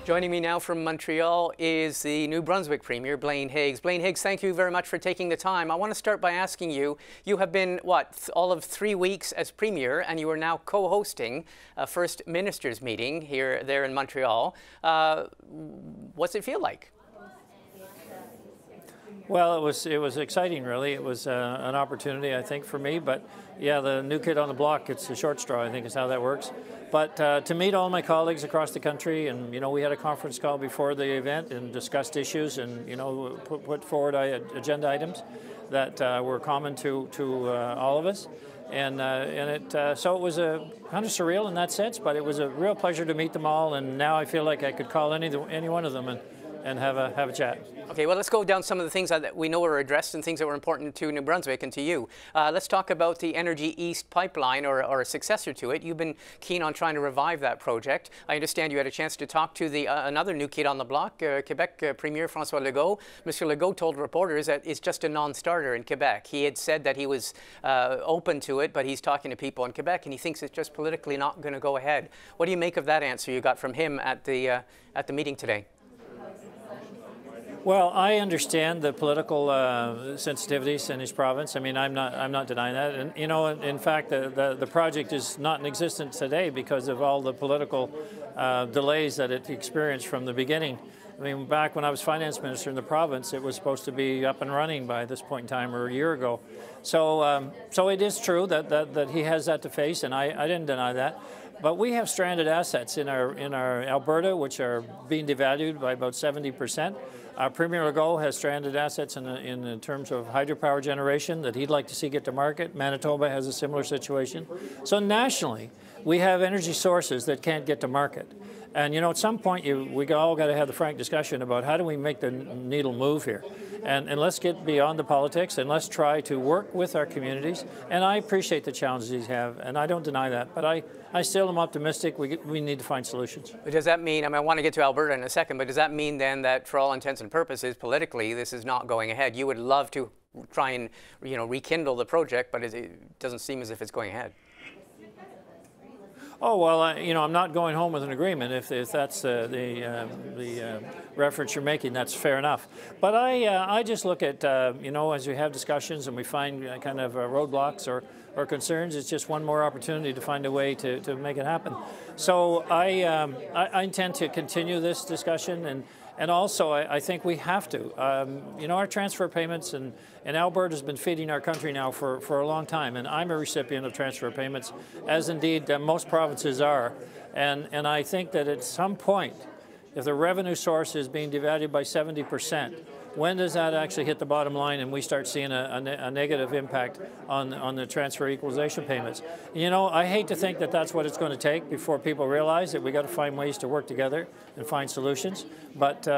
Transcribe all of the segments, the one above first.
Joining me now from Montreal is the New Brunswick Premier Blaine Higgs. Blaine Higgs, thank you very much for taking the time. I want to start by asking you, you have been, what, all of 3 weeks as Premier, and you are now co-hosting a First Ministers meeting there in Montreal. What's it feel like? Well, it was exciting, really. It was an opportunity, I think, for me. But yeah, the new kid on the block, it's a short straw, I think, is how that works. But to meet all my colleagues across the country, and we had a conference call before the event and discussed issues, and put forward agenda items that were common to all of us. So it was kind of surreal in that sense, but it was a real pleasure to meet them all. And now I feel like I could call any one of them and have a chat. Okay, well, let's go down some of the things that we know were addressed and things that were important to New Brunswick and to you. Let's talk about the Energy East pipeline or a successor to it. You've been keen on trying to revive that project. I understand you had a chance to talk to another new kid on the block, Quebec Premier François Legault. Monsieur Legault told reporters that it's just a non-starter in Quebec. He had said that he was open to it, but he's talking to people in Quebec and he thinks it's just politically not going to go ahead. What do you make of that answer you got from him at the meeting today? Well, I understand the political sensitivities in his province. I mean, I'm not denying that. And in fact, the project is not in existence today because of all the political delays that it experienced from the beginning. I mean, back when I was finance minister in the province, it was supposed to be up and running by this point in time, or a year ago. So, so it is true that he has that to face, and I didn't deny that. But we have stranded assets in our Alberta, which are being devalued by about 70%. Premier Legault has stranded assets in terms of hydropower generation that he'd like to see get to market. Manitoba has a similar situation. So nationally, we have energy sources that can't get to market. And at some point, we all got to have the frank discussion about how do we make the needle move here. And let's get beyond the politics and let's try to work with our communities. And I appreciate the challenges these have, and I don't deny that. But I still am optimistic we need to find solutions. But does that mean, I want to get to Alberta in a second, but does that mean then that for all intents and purposes, politically, this is not going ahead? You would love to try and rekindle the project, but it doesn't seem as if it's going ahead. Oh, well, I'm not going home with an agreement. If that's the reference you're making, that's fair enough. But I just look at, as we have discussions and we find kind of roadblocks or concerns, it's just one more opportunity to find a way to make it happen. So I intend to continue this discussion, and also I think we have to. Our transfer payments and Alberta has been feeding our country now for a long time, and I'm a recipient of transfer payments, as indeed most provinces are. And I think that at some point, if the revenue source is being devalued by 70%, when does that actually hit the bottom line and we start seeing a negative impact on the transfer equalization payments? I hate to think that that's what it's going to take before people realize that we got to find ways to work together and find solutions. But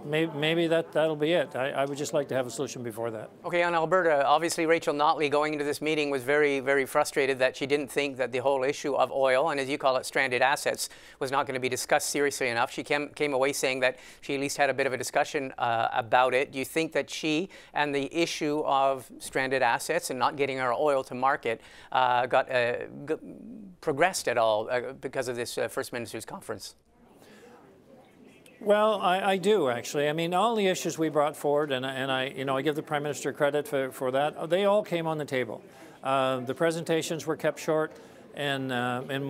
maybe that'll be it. I would just like to have a solution before that. Okay, on Alberta, obviously Rachel Notley going into this meeting was very, very frustrated that she didn't think that the whole issue of oil, and as you call it, stranded assets, was not going to be discussed seriously enough. She came away saying that she at least had a bit of a discussion about it. Do you think that she and the issue of stranded assets and not getting our oil to market progressed at all because of this First Ministers Conference? Well, I do, actually. I mean, all the issues we brought forward, and I give the Prime Minister credit for that, they all came on the table. The presentations were kept short, and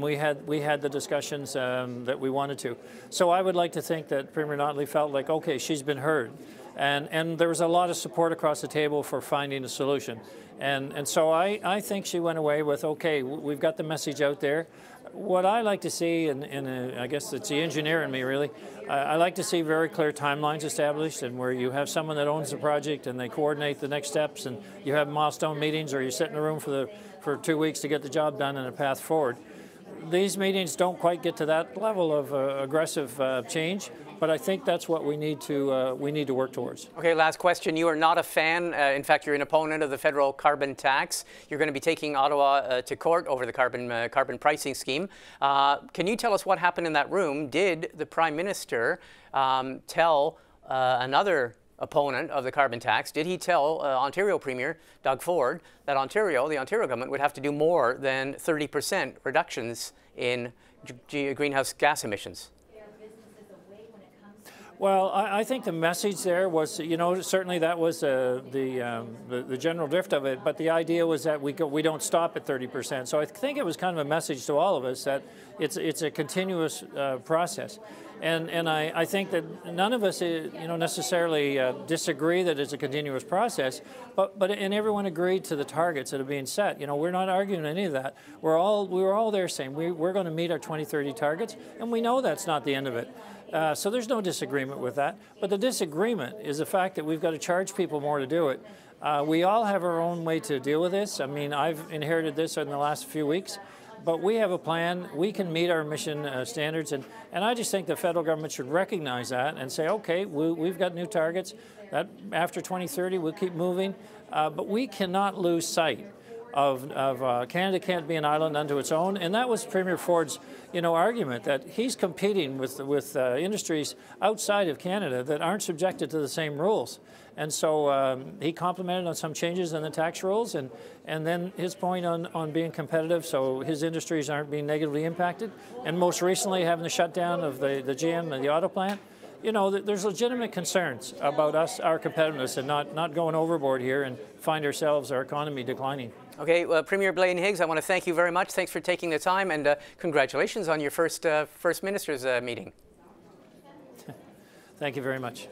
we had the discussions that we wanted to. So I would like to think that Premier Notley felt like, okay, she's been heard. And there was a lot of support across the table for finding a solution. And so I think she went away with, okay, we've got the message out there. What I like to see, I guess it's the engineer in me really, I like to see very clear timelines established, and where you have someone that owns the project and they coordinate the next steps, and you have milestone meetings, or you sit in a room for 2 weeks to get the job done and a path forward. These meetings don't quite get to that level of aggressive change, but I think that's what we need to work towards. Okay, last question. You are not a fan, in fact, you're an opponent of the federal carbon tax. You're going to be taking Ottawa to court over the carbon pricing scheme. Can you tell us what happened in that room? Did the Prime Minister tell another opponent of the carbon tax, did he tell Ontario Premier Doug Ford that the Ontario government would have to do more than 30% reductions in greenhouse gas emissions? Well, I think the message there was, you know, certainly that was the general drift of it, but the idea was that we don't stop at 30%. So I think it was kind of a message to all of us that it's a continuous process. And I think that none of us, you know, necessarily disagree that it's a continuous process, and everyone agreed to the targets that are being set. You know, we're not arguing any of that. We were all there saying we're going to meet our 2030 targets, and we know that's not the end of it. So there's no disagreement with that. But the disagreement is the fact that we've got to charge people more to do it. We all have our own way to deal with this. I mean, I've inherited this in the last few weeks. But we have a plan. We can meet our emission standards. And I just think the federal government should recognize that and say, okay, we've got new targets. That after 2030, we'll keep moving. But we cannot lose sight of Canada can't be an island unto its own, and that was Premier Ford's, you know, argument that he's competing with industries outside of Canada that aren't subjected to the same rules, and so he complimented on some changes in the tax rules, and then his point on being competitive, so his industries aren't being negatively impacted, and most recently having the shutdown of the GM and the auto plant. You know, there's legitimate concerns about us, our competitiveness, and not going overboard here and find ourselves, our economy declining. Okay, well, Premier Blaine Higgs, I want to thank you very much. Thanks for taking the time, and congratulations on your first Ministers' meeting. Thank you very much.